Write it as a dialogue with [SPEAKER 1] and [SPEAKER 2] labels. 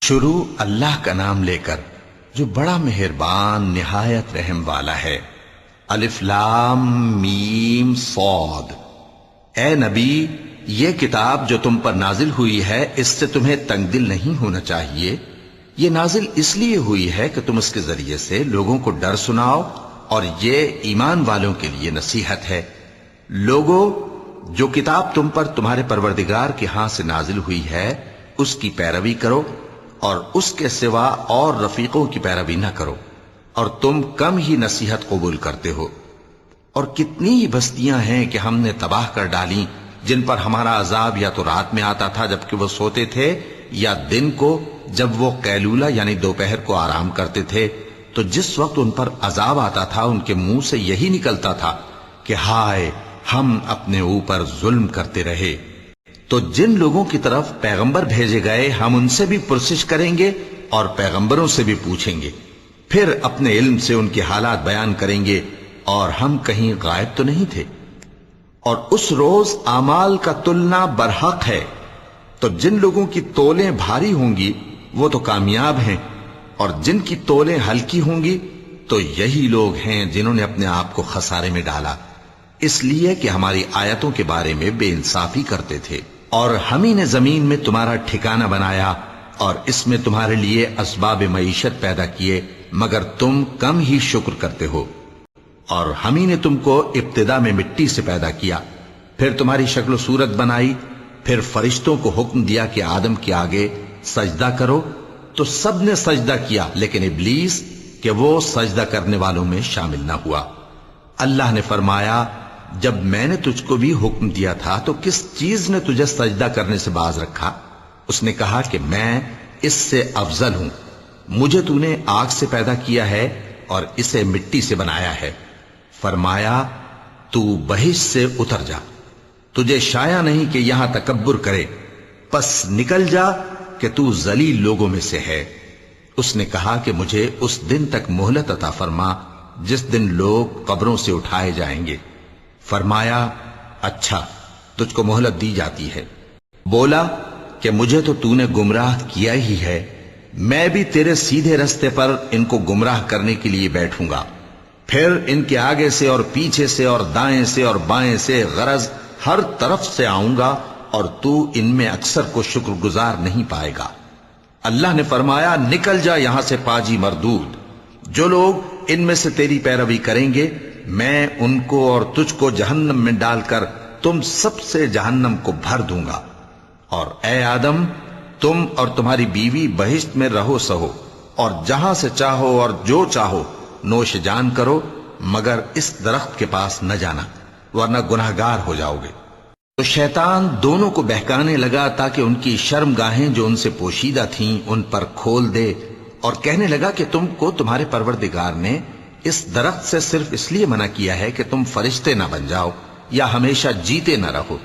[SPEAKER 1] شروع اللہ کا نام لے کر جو بڑا مہربان نہایت رحم والا ہے۔ الف لام میم صاد۔ اے نبی، یہ کتاب جو تم پر نازل ہوئی ہے اس سے تمہیں تنگ دل نہیں ہونا چاہیے۔ یہ نازل اس لیے ہوئی ہے کہ تم اس کے ذریعے سے لوگوں کو ڈر سناؤ، اور یہ ایمان والوں کے لیے نصیحت ہے۔ لوگوں، جو کتاب تم پر تمہارے پروردگار کے ہاں سے نازل ہوئی ہے اس کی پیروی کرو، اور اس کے سوا اور رفیقوں کی پیروی نہ کرو، اور تم کم ہی نصیحت قبول کرتے ہو۔ اور کتنی ہی بستیاں ہیں کہ ہم نے تباہ کر ڈالیں جن پر ہمارا عذاب یا تو رات میں آتا تھا جبکہ وہ سوتے تھے، یا دن کو جب وہ قیلولہ یعنی دوپہر کو آرام کرتے تھے، تو جس وقت ان پر عذاب آتا تھا ان کے منہ سے یہی نکلتا تھا کہ ہائے، ہم اپنے اوپر ظلم کرتے رہے۔ تو جن لوگوں کی طرف پیغمبر بھیجے گئے ہم ان سے بھی پرسش کریں گے اور پیغمبروں سے بھی پوچھیں گے، پھر اپنے علم سے ان کے حالات بیان کریں گے، اور ہم کہیں غائب تو نہیں تھے۔ اور اس روز اعمال کا تلنا برحق ہے، تو جن لوگوں کی تولیں بھاری ہوں گی وہ تو کامیاب ہیں، اور جن کی تولیں ہلکی ہوں گی تو یہی لوگ ہیں جنہوں نے اپنے آپ کو خسارے میں ڈالا، اس لیے کہ ہماری آیتوں کے بارے میں بے انصافی کرتے تھے۔ اور ہم ہی نے زمین میں تمہارا ٹھکانہ بنایا اور اس میں تمہارے لیے اسباب معیشت پیدا کیے، مگر تم کم ہی شکر کرتے ہو۔ اور ہم ہی نے تم کو ابتدا میں مٹی سے پیدا کیا، پھر تمہاری شکل و صورت بنائی، پھر فرشتوں کو حکم دیا کہ آدم کے آگے سجدہ کرو، تو سب نے سجدہ کیا لیکن ابلیس کہ وہ سجدہ کرنے والوں میں شامل نہ ہوا۔ اللہ نے فرمایا، جب میں نے تجھ کو بھی حکم دیا تھا تو کس چیز نے تجھے سجدہ کرنے سے باز رکھا؟ اس نے کہا کہ میں اس سے افضل ہوں، مجھے تو نے آگ سے پیدا کیا ہے اور اسے مٹی سے بنایا ہے۔ فرمایا، تو بہشت سے اتر جا، تجھے شایع نہیں کہ یہاں تکبر کرے، پس نکل جا کہ تو ذلیل لوگوں میں سے ہے۔ اس نے کہا کہ مجھے اس دن تک مہلت عطا فرما جس دن لوگ قبروں سے اٹھائے جائیں گے۔ فرمایا، اچھا، تجھ کو مہلت دی جاتی ہے۔ بولا کہ مجھے تو نے گمراہ کیا ہی ہے، میں بھی تیرے سیدھے رستے پر ان کو گمراہ کرنے کے لیے بیٹھوں گا، پھر ان کے آگے سے اور پیچھے سے اور دائیں سے اور بائیں سے غرض ہر طرف سے آؤں گا، اور تو ان میں اکثر کو شکر گزار نہیں پائے گا۔ اللہ نے فرمایا، نکل جا یہاں سے پاجی مردود، جو لوگ ان میں سے تیری پیروی کریں گے میں ان کو اور تجھ کو جہنم میں ڈال کر تم سب سے جہنم کو بھر دوں گا۔ اور اے آدم، تم اور تمہاری بیوی بہشت میں رہو سہو، اور جہاں سے چاہو اور جو چاہو نوش جان کرو، مگر اس درخت کے پاس نہ جانا ورنہ گناہگار ہو جاؤ گے۔ تو شیطان دونوں کو بہکانے لگا تاکہ ان کی شرم گاہیں جو ان سے پوشیدہ تھیں ان پر کھول دے، اور کہنے لگا کہ تم کو تمہارے پروردگار نے اس درخت سے صرف اس لیے منع کیا ہے کہ تم فرشتے نہ بن جاؤ یا ہمیشہ جیتے نہ رہو۔